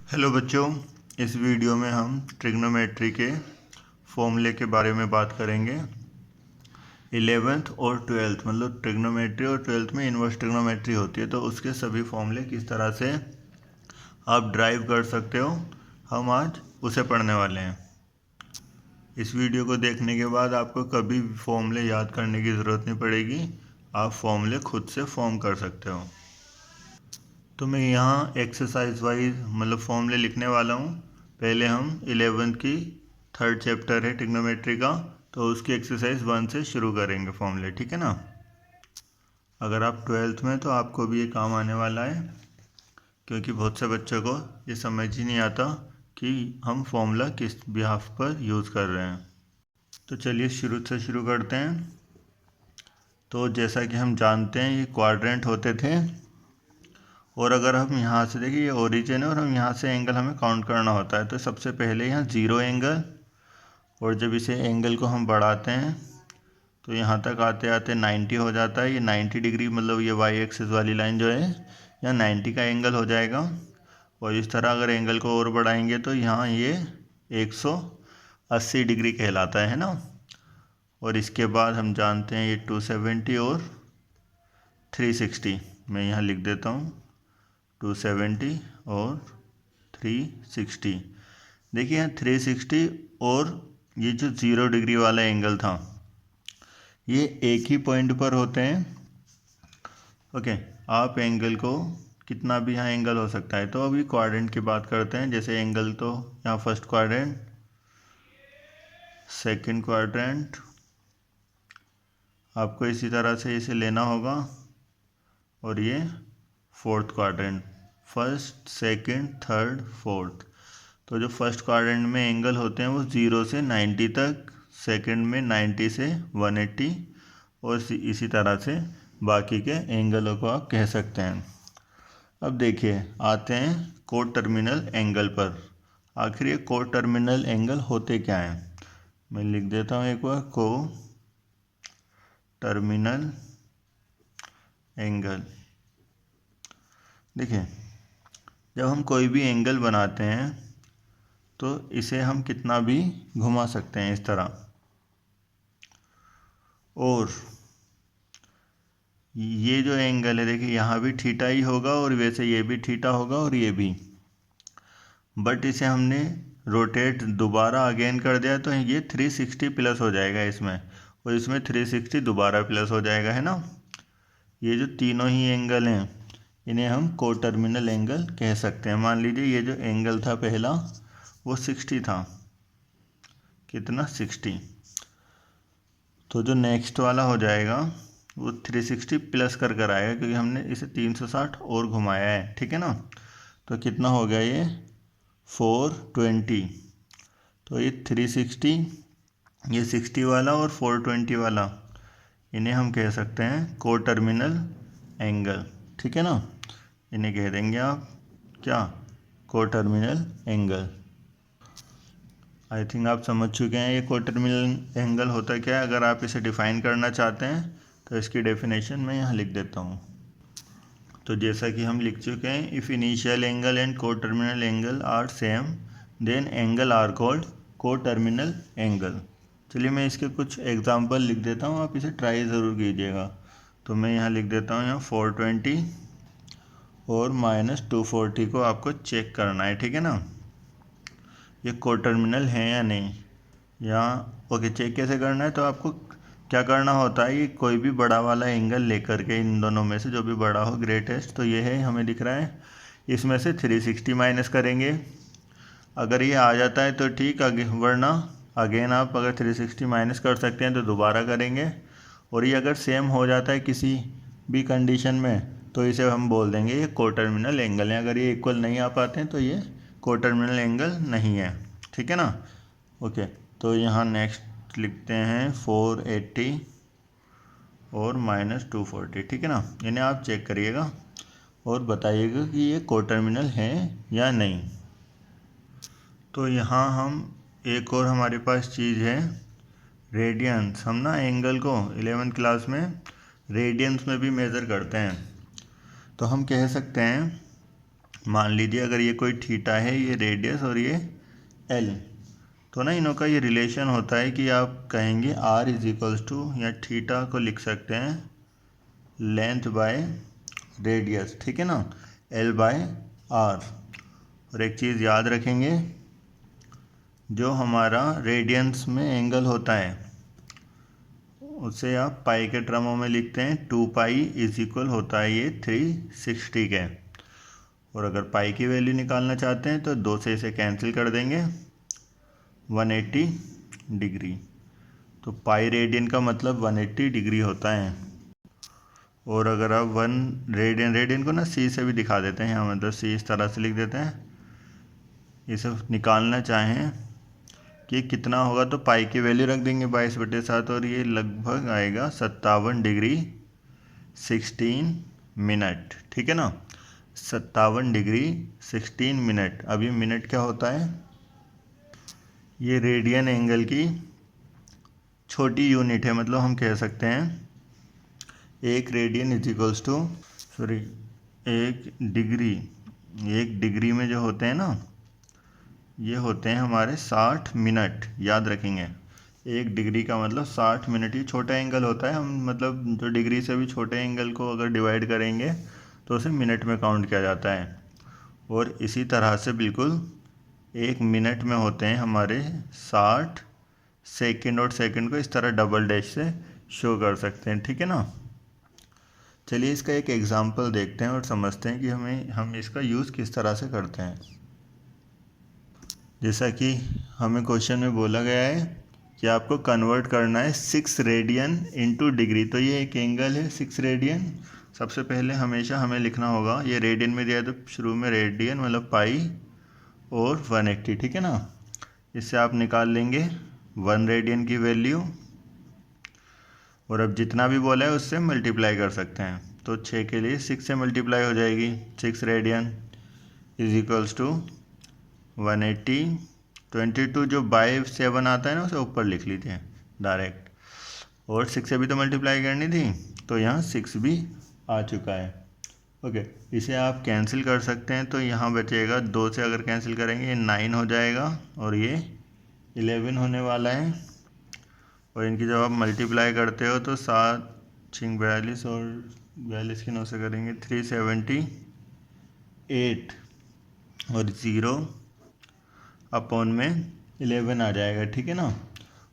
Hello बच्चों, इस video में हम ट्रिग्नोमेट्री के फॉर्मूले के बारे में बात करेंगे। 11th और 12th मतलब ट्रिग्नोमेट्री और 12th में इन्वर्स ट्रिग्नोमेट्री होती है, तो उसके सभी फॉर्मूले किस तरह से आप ड्राइव कर सकते हो, हम आज उसे पढ़ने वाले हैं। इस वीडियो को देखने के बाद आपको कभी भी फॉर्मूले याद करने की ज़रूरत नहीं पड़ेगी, आप फॉर्मूले खुद से फॉर्म कर सकते हो। तो मैं यहाँ एक्सरसाइज वाइज मतलब फॉर्मूले लिखने वाला हूँ। पहले हम 11th की 3rd चैप्टर है ट्रिग्नोमेट्री का, तो उसकी एक्सरसाइज 1 से शुरू करेंगे फॉर्मूले, ठीक है ना। अगर आप 12th में तो आपको भी ये काम आने वाला है, क्योंकि बहुत से बच्चों को ये समझ ही नहीं आता कि हम फॉर्मूला किस बिहाफ पर यूज़ कर रहे हैं। तो चलिए शुरू से शुरू करते हैं। तो जैसा कि हम जानते हैं ये क्वाड्रेंट होते थे, और अगर हम यहाँ से देखिए ये ओरिजिन है और हम यहाँ से एंगल हमें काउंट करना होता है। तो सबसे पहले यहाँ 0 एंगल, और जब इसे एंगल को हम बढ़ाते हैं तो यहाँ तक आते आते 90 हो जाता है। ये 90 डिग्री मतलब ये वाई एक्सिस वाली लाइन जो है यहाँ 90 का एंगल हो जाएगा। और इस तरह अगर एंगल को और बढ़ाएंगे तो यहाँ ये 180 डिग्री कहलाता है ना। और इसके बाद हम जानते हैं ये 270 और 360, मैं यहाँ लिख देता हूँ 270 और 360। देखिए यहाँ 360 और ये जो 0 डिग्री वाला एंगल था ये एक ही पॉइंट पर होते हैं। ओके, आप एंगल को कितना भी यहाँ एंगल हो सकता है। तो अभी क्वाड्रेंट की बात करते हैं। जैसे एंगल तो यहाँ फर्स्ट क्वाड्रेंट, सेकंड क्वाड्रेंट, आपको इसी तरह से इसे लेना होगा। और ये fourth quadrant, first second third fourth. तो जो फर्स्ट क्वाड्रेंट में एंगल होते हैं वो 0 से 90 तक, सेकंड में 90 से 180, और इसी तरह से बाकी के एंगलों को आप कह सकते हैं। अब देखिए आते हैं को टर्मिनल एंगल पर। आखिर ये को टर्मिनल एंगल होते क्या हैं, मैं लिख देता हूँ एक बार। को टर्मिनल एंगल, देखिए जब हम कोई भी एंगल बनाते हैं तो इसे हम कितना भी घुमा सकते हैं इस तरह, और ये जो एंगल है देखिए यहाँ भी थीटा ही होगा और वैसे ये भी थीटा होगा और ये भी, बट इसे हमने रोटेट दोबारा अगेन कर दिया तो ये 360 प्लस हो जाएगा इसमें, और इसमें 360 दोबारा प्लस हो जाएगा, है ना। ये जो तीनों ही एंगल हैं इन्हें हम को टर्मिनल एंगल कह सकते हैं। मान लीजिए ये जो एंगल था पहला वो 60 था, कितना 60, तो जो नेक्स्ट वाला हो जाएगा वो 360 प्लस कर कर आएगा, क्योंकि हमने इसे 360 और घुमाया है, ठीक है ना। तो कितना हो गया ये 420। तो ये 360, ये 60 वाला और 420 वाला, इन्हें हम कह सकते हैं को टर्मिनल एंगल, ठीक है ना। इन्हें कह देंगे आप क्या, को टर्मिनल एंगल। आई थिंक आप समझ चुके हैं ये को टर्मिनल एंगल होता क्या है। अगर आप इसे डिफ़ाइन करना चाहते हैं तो इसकी डेफिनेशन मैं यहाँ लिख देता हूँ। तो जैसा कि हम लिख चुके हैं, if initial angle and coterminal angle are same then angle are called coterminal angle. चलिए मैं इसके कुछ एग्जांपल लिख देता हूँ, आप इसे ट्राई ज़रूर कीजिएगा। तो मैं यहाँ लिख देता हूँ, यहाँ 420 और -240 को आपको चेक करना है, ठीक है ना, ये को टर्मिनल है या नहीं। यहाँ ओके, चेक कैसे करना है, तो आपको क्या करना होता है, ये कोई भी बड़ा वाला एंगल लेकर के, इन दोनों में से जो भी बड़ा हो ग्रेटेस्ट, तो ये है हमें दिख रहा है, इसमें से 360 माइनस करेंगे। अगर ये आ जाता है तो ठीक, आगे वरना अगेन आप अगर 360 माइनस कर सकते हैं तो दोबारा करेंगे। और ये अगर सेम हो जाता है किसी भी कंडीशन में तो इसे हम बोल देंगे ये को टर्मिनल एंगल है। अगर ये इक्वल नहीं आ पाते हैं तो ये को टर्मिनल एंगल नहीं है, ठीक है ना। ओके, तो यहाँ नेक्स्ट लिखते हैं 480 और -240, ठीक है ना। इन्हें आप चेक करिएगा और बताइएगा कि ये को टर्मिनल है या नहीं। तो यहाँ हम एक और हमारे पास चीज़ है रेडियंस। हम ना एंगल को 11th क्लास में रेडियंस में भी मेज़र करते हैं। तो हम कह सकते हैं मान लीजिए अगर ये कोई थीटा है, ये रेडियस और ये एल, तो ना इनों का ये रिलेशन होता है कि आप कहेंगे r इज इक्वल्स टू, या थीटा को लिख सकते हैं लेंथ बाय रेडियस, ठीक है ना, l बाय r। और एक चीज़ याद रखेंगे, जो हमारा रेडियंस में एंगल होता है उसे आप पाई के टर्मों में लिखते हैं, 2 पाई इज इक्वल होता है ये 360 के। और अगर पाई की वैल्यू निकालना चाहते हैं तो 2 से इसे कैंसिल कर देंगे, 180 डिग्री। तो पाई रेडियन का मतलब 180 डिग्री होता है। और अगर आप 1 रेडियन को ना सी से भी दिखा देते हैं, यहाँ मतलब सी इस तरह से लिख देते हैं। इसे निकालना चाहें कि कितना होगा तो पाई की वैल्यू रख देंगे 22/7, और ये लगभग आएगा 57 डिग्री 16 मिनट, ठीक है ना, 57 डिग्री 16 मिनट। अब ये मिनट क्या होता है, ये रेडियन एंगल की छोटी यूनिट है, मतलब हम कह सकते हैं 1 radian is equals to, sorry 1 degree में जो होते हैं ना, ये होते हैं हमारे 60 मिनट, याद रखेंगे। 1 डिग्री का मतलब 60 मिनट। ये छोटा एंगल होता है, हम मतलब जो डिग्री से भी छोटे एंगल को अगर डिवाइड करेंगे तो उसे मिनट में काउंट किया जाता है। और इसी तरह से बिल्कुल 1 मिनट में होते हैं हमारे 60 सेकंड, और सेकंड को इस तरह डबल डैश से शो कर सकते हैं, ठीक है ना। चलिए इसका एक एग्जांपल देखते हैं और समझते हैं कि हम इसका यूज़ किस तरह से करते हैं। जैसा कि हमें क्वेश्चन में बोला गया है कि आपको कन्वर्ट करना है 6 रेडियन इंटू डिग्री। तो ये एक एंगल है 6 रेडियन। सबसे पहले हमेशा हमें लिखना होगा, ये रेडियन में दिया है तो शुरू में रेडियन मतलब पाई और 180, ठीक है ना। इससे आप निकाल लेंगे 1 रेडियन की वैल्यू, और अब जितना भी बोला है उससे मल्टीप्लाई कर सकते हैं। तो 6 के लिए 6 से मल्टीप्लाई हो जाएगी, 6 रेडियन इज इक्वल्स टू 180। 22 जो बाय 7 आता है ना, उसे ऊपर लिख लीजिए डायरेक्ट, और 6 से भी तो मल्टीप्लाई करनी थी, तो यहाँ 6 भी आ चुका है। ओके, इसे आप कैंसिल कर सकते हैं, तो यहाँ बचेगा 2 से अगर कैंसिल करेंगे ये 9 हो जाएगा, और ये 11 होने वाला है। और इनकी जब आप मल्टीप्लाई करते हो तो 7 6 42, और 42 की 9 से करेंगे 378, और 0 अपॉन में 11 आ जाएगा, ठीक है ना।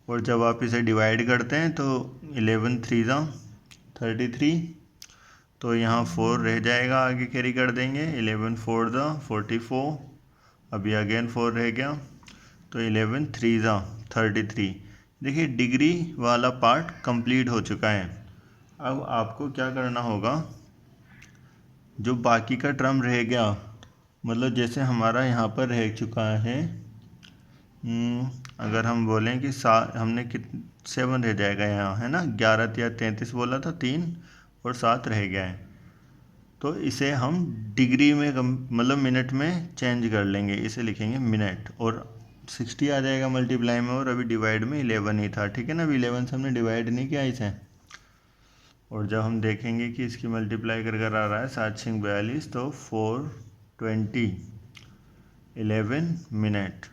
और जब आप इसे डिवाइड करते हैं तो 11 3 33, तो यहाँ 4 रह जाएगा, आगे कैरी कर देंगे, 11 4 44, अभी अगेन 4 रह गया, तो 11 3 33। देखिए डिग्री वाला पार्ट कंप्लीट हो चुका है। अब आपको क्या करना होगा, जो बाकी का टर्म रह गया, मतलब जैसे हमारा यहाँ पर रह चुका है, अगर हम बोलें कि हमने 7 रह जाएगा यहाँ, है ना, 11 या 33 बोला था, 3 और 7 रह गया है। तो इसे हम डिग्री में मतलब मिनट में चेंज कर लेंगे, इसे लिखेंगे मिनट, और 60 आ जाएगा मल्टीप्लाई में, और अभी डिवाइड में 11 ही था, ठीक है ना। अभी 11 से हमने डिवाइड नहीं किया इसे। और जब हम देखेंगे कि इसकी मल्टीप्लाई कर कर आ रहा है 7 6 42, तो 420 11 मिनट।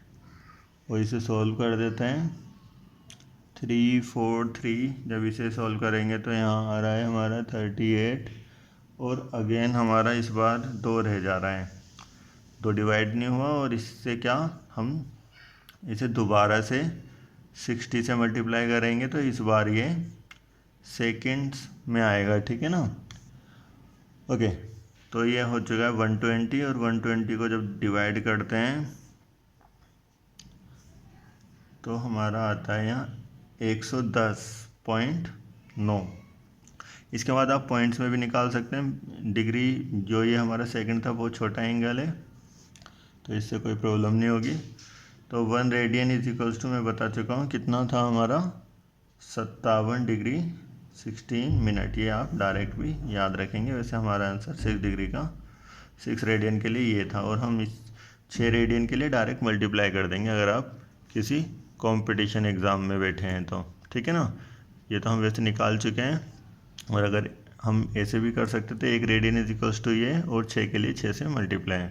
और इसे सॉल्व कर देते हैं, 3 4 3, जब इसे सॉल्व करेंगे तो यहाँ आ रहा है हमारा 38, और अगेन हमारा इस बार 2 रह जा रहा है, 2 डिवाइड नहीं हुआ। और इससे क्या, हम इसे दोबारा से 60 से मल्टीप्लाई करेंगे तो इस बार ये सेकंड्स में आएगा, ठीक है ना। ओके, तो ये हो चुका है 120, और 120 को जब डिवाइड करते हैं तो हमारा आता है यहाँ 110.9। इसके बाद आप पॉइंट्स में भी निकाल सकते हैं डिग्री। जो ये हमारा सेकंड था वो छोटा एंगल है, तो इससे कोई प्रॉब्लम नहीं होगी। तो 1 रेडियन इज इक्वल्स टू, मैं बता चुका हूँ कितना था हमारा, 57 डिग्री 16 मिनट। ये आप डायरेक्ट भी याद रखेंगे। वैसे हमारा आंसर 6 डिग्री का 6 रेडियन के लिए ये था, और हम इस 6 रेडियन के लिए डायरेक्ट मल्टीप्लाई कर देंगे अगर आप किसी कंपटीशन एग्ज़ाम में बैठे हैं तो, ठीक है ना। ये तो हम वैसे निकाल चुके हैं, और अगर हम ऐसे भी कर सकते थे, 1 रेडियन इज इक्वल्स टू ये, और 6 के लिए 6 से मल्टीप्लाई।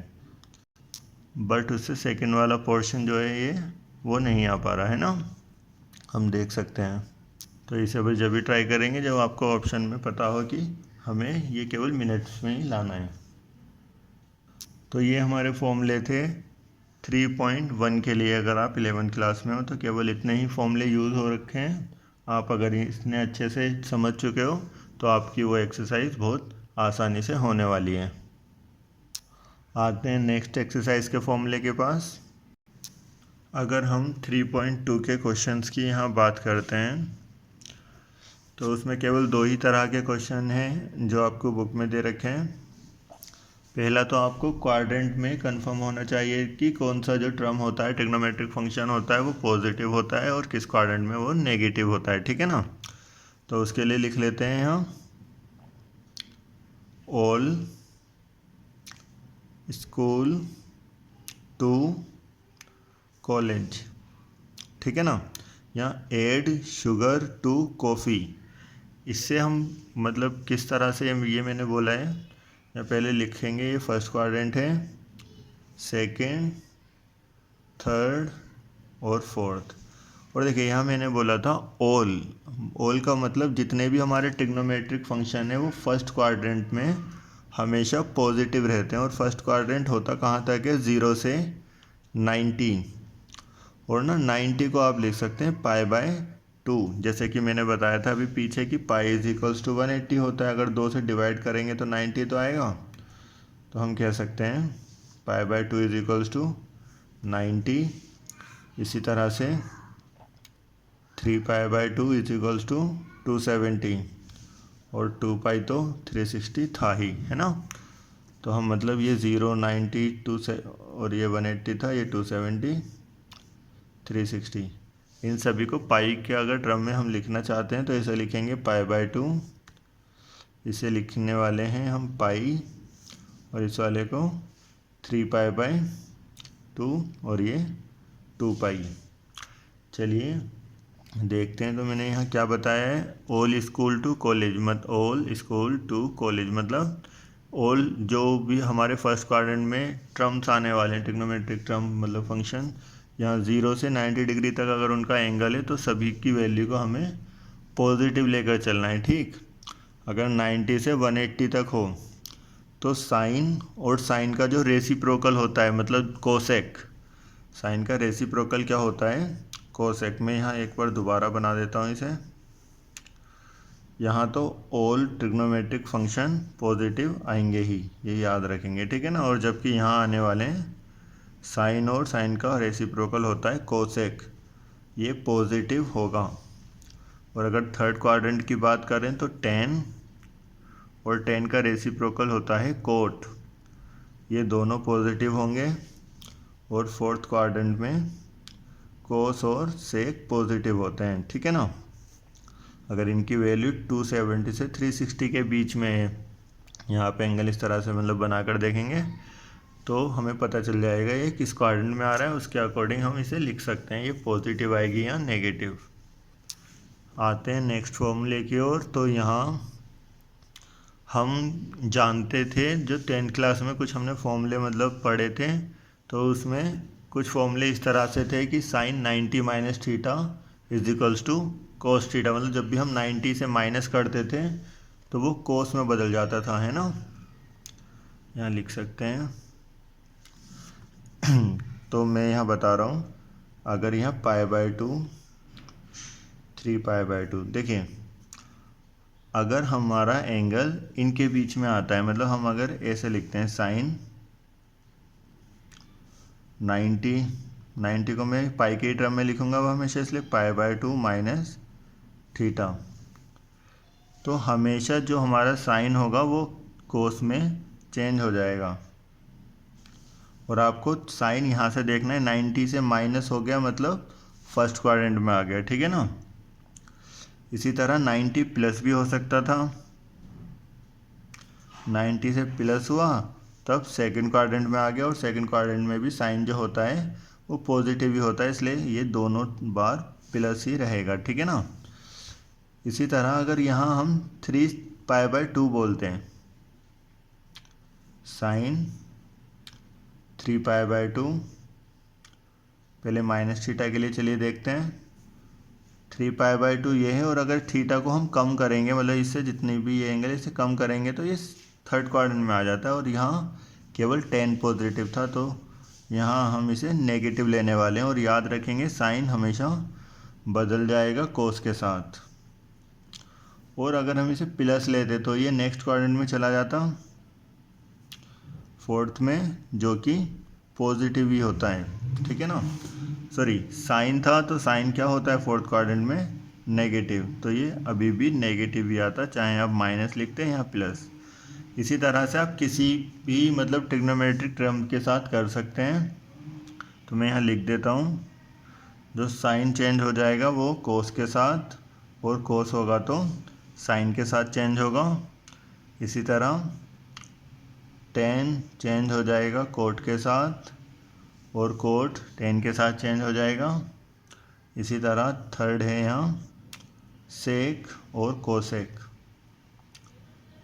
बट उससे सेकंड वाला पोर्शन जो है ये वो नहीं आ पा रहा है ना, हम देख सकते हैं। तो इसे बस जब भी ट्राई करेंगे जब आपको ऑप्शन में पता हो कि हमें ये केवल मिनट्स में ही लाना है। तो ये हमारे फॉर्मूले थे 3.1 के लिए। अगर आप 11th क्लास में हो तो केवल इतने ही फॉर्मूले यूज़ हो रखे हैं। आप अगर इसने अच्छे से समझ चुके हो तो आपकी वो एक्सरसाइज बहुत आसानी से होने वाली है। आते हैं नेक्स्ट एक्सरसाइज के फॉर्मूले के पास। अगर हम 3.2 के क्वेश्चंस की यहाँ बात करते हैं तो उसमें केवल दो ही तरह के क्वेश्चन हैं जो आपको बुक में दे रखे हैं। पहला तो आपको क्वाड्रेंट में कंफर्म होना चाहिए कि कौन सा जो टर्म होता है ट्रिग्नोमेट्रिक फंक्शन होता है वो पॉजिटिव होता है और किस क्वाड्रेंट में वो नेगेटिव होता है, ठीक है ना। तो उसके लिए लिख लेते हैं यहाँ ऑल स्कूल टू कॉलेज, ठीक है ना। यहाँ ऐड शुगर टू कॉफ़ी, इससे हम मतलब किस तरह से ये मैंने बोला है या पहले लिखेंगे। ये फर्स्ट क्वाड्रेंट है, सेकंड, थर्ड और फोर्थ। और देखिए यहाँ मैंने बोला था ऑल का मतलब जितने भी हमारे ट्रिग्नोमेट्रिक फंक्शन है वो फर्स्ट क्वाड्रेंट में हमेशा पॉजिटिव रहते हैं। और फर्स्ट क्वाड्रेंट होता कहाँ तक है, 0 से 90। और ना 90 को आप लिख सकते हैं π/2, जैसे कि मैंने बताया था अभी पीछे कि π = 180 होता है। अगर 2 से डिवाइड करेंगे तो 90 तो आएगा। तो हम कह सकते हैं π/2 = 90। इसी तरह से 3π/2 = 270 और 2π तो 360 था ही, है ना। तो हम मतलब ये 0, 90, 2 और ये 180 था, ये 270, 360, इन सभी को पाई के अगर टर्म में हम लिखना चाहते हैं तो इसे लिखेंगे π/2। इसे लिखने वाले हैं हम पाई और इस वाले को 3π/2 और ये 2π। चलिए देखते हैं। तो मैंने यहाँ क्या बताया है, all school to college all school to college मतलब ऑल जो भी हमारे फर्स्ट क्वाड्रेंट में टर्म्स आने वाले हैं ट्रिग्नोमेट्रिक टर्म मतलब फंक्शन, यहाँ 0 से 90 डिग्री तक अगर उनका एंगल है तो सभी की वैल्यू को हमें पॉजिटिव लेकर चलना है, ठीक। अगर 90 से 180 तक हो तो साइन और साइन का जो रेसिप्रोकल होता है मतलब कोसेक, साइन का रेसिप्रोकल क्या होता है, कोसेक। मैं यहाँ एक बार दोबारा बना देता हूँ इसे। यहाँ तो ऑल ट्रिग्नोमेट्रिक फंक्शन पॉजिटिव आएंगे ही, ये याद रखेंगे, ठीक है ना। और जबकि यहाँ आने वाले हैं साइन और साइन का रेसिप्रोकल होता है कोसेक, ये पॉजिटिव होगा। और अगर थर्ड क्वाड्रेंट की बात करें तो टेन और टेन का रेसिप्रोकल होता है कोट, ये दोनों पॉजिटिव होंगे। और फोर्थ क्वाड्रेंट में कोस और सेक पॉजिटिव होते हैं, ठीक है ना। अगर इनकी वैल्यू 270 से 360 के बीच में है, यहाँ पे एंगल इस तरह से मतलब बनाकर देखेंगे तो हमें पता चल जाएगा ये किस क्वाड्रेंट में आ रहा है, उसके अकॉर्डिंग हम इसे लिख सकते हैं ये पॉजिटिव आएगी या नेगेटिव। आते हैं नेक्स्ट फॉर्मूले की ओर। तो यहाँ हम जानते थे जो 10th क्लास में कुछ हमने फॉर्मूले मतलब पढ़े थे, तो उसमें कुछ फॉर्मूले इस तरह से थे कि साइन 90 - थीटा = कोस थीटा। मतलब जब भी हम 90 से माइनस करते थे तो वो कोस में बदल जाता था, है ना। यहाँ लिख सकते हैं। तो मैं यहाँ बता रहा हूँ, अगर यहाँ π/2 3π/2 देखिए, अगर हमारा एंगल इनके बीच में आता है मतलब हम अगर ऐसे लिखते हैं साइन 90 को मैं पाई के टर्म में लिखूंगा वो हमेशा, इसलिए π/2 - थीटा। तो हमेशा जो हमारा साइन होगा वो कोस में चेंज हो जाएगा। और आपको साइन यहाँ से देखना है, 90 से माइनस हो गया मतलब फर्स्ट क्वाड्रेंट में आ गया, ठीक है ना। इसी तरह 90 प्लस भी हो सकता था, 90 से प्लस हुआ तब सेकंड क्वाड्रेंट में आ गया और सेकंड क्वाड्रेंट में भी साइन जो होता है वो पॉजिटिव ही होता है, इसलिए ये दोनों बार प्लस ही रहेगा, ठीक है ना। इसी तरह अगर यहाँ हम 3π/2 बोलते हैं, साइन 3π/2। पहले माइनस थीटा के लिए चलिए देखते हैं। 3π/2 ये है, और अगर थीटा को हम कम करेंगे, मतलब इससे जितनी भी ये एंगल इसे कम करेंगे तो ये थर्ड क्वाड्रेंट में आ जाता है, और यहाँ केवल 10 पॉजिटिव था, तो यहाँ हम इसे नेगेटिव लेने वाले हैं। और याद रखेंगे साइन हमेशा बदल जाएगा कोस के साथ। और अगर हम इसे प्लस लेते तो ये नेक्स्ट क्वाड्रेंट में चला जाता, फोर्थ में, जो कि पॉजिटिव ही होता है, ठीक है ना। सॉरी, साइन था तो साइन क्या होता है फोर्थ क्वाड्रेंट में? नेगेटिव। तो ये अभी भी नेगेटिव ही आता, चाहे आप माइनस लिखते हैं या प्लस। इसी तरह से आप किसी भी मतलब ट्रिग्नोमेट्रिक टर्म के साथ कर सकते हैं। तो मैं यहाँ लिख देता हूँ, जो साइन चेंज हो जाएगा वो कोस के साथ, और कोस होगा तो साइन के साथ चेंज होगा। इसी तरह टेन चेंज हो जाएगा कोट के साथ, और कोट टेन के साथ चेंज हो जाएगा। इसी तरह थर्ड है यहाँ सेक और कोसेक,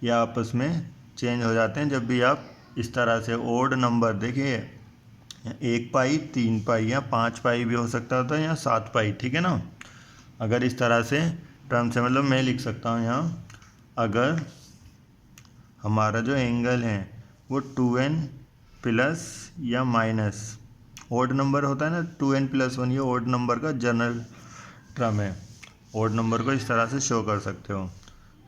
ये आपस में चेंज हो जाते हैं जब भी आप इस तरह से ओड नंबर, देखिए 1π, 3π या 5π भी हो सकता था, या 7π, ठीक है ना। अगर इस तरह से टर्म से, मतलब मैं लिख सकता हूँ यहाँ, अगर हमारा जो एंगल है वो 2n प्लस या माइनस ओड नंबर होता है ना, 2n+1, ये ओड नंबर का जनरल टर्म है। ओड नंबर को इस तरह से शो कर सकते हो।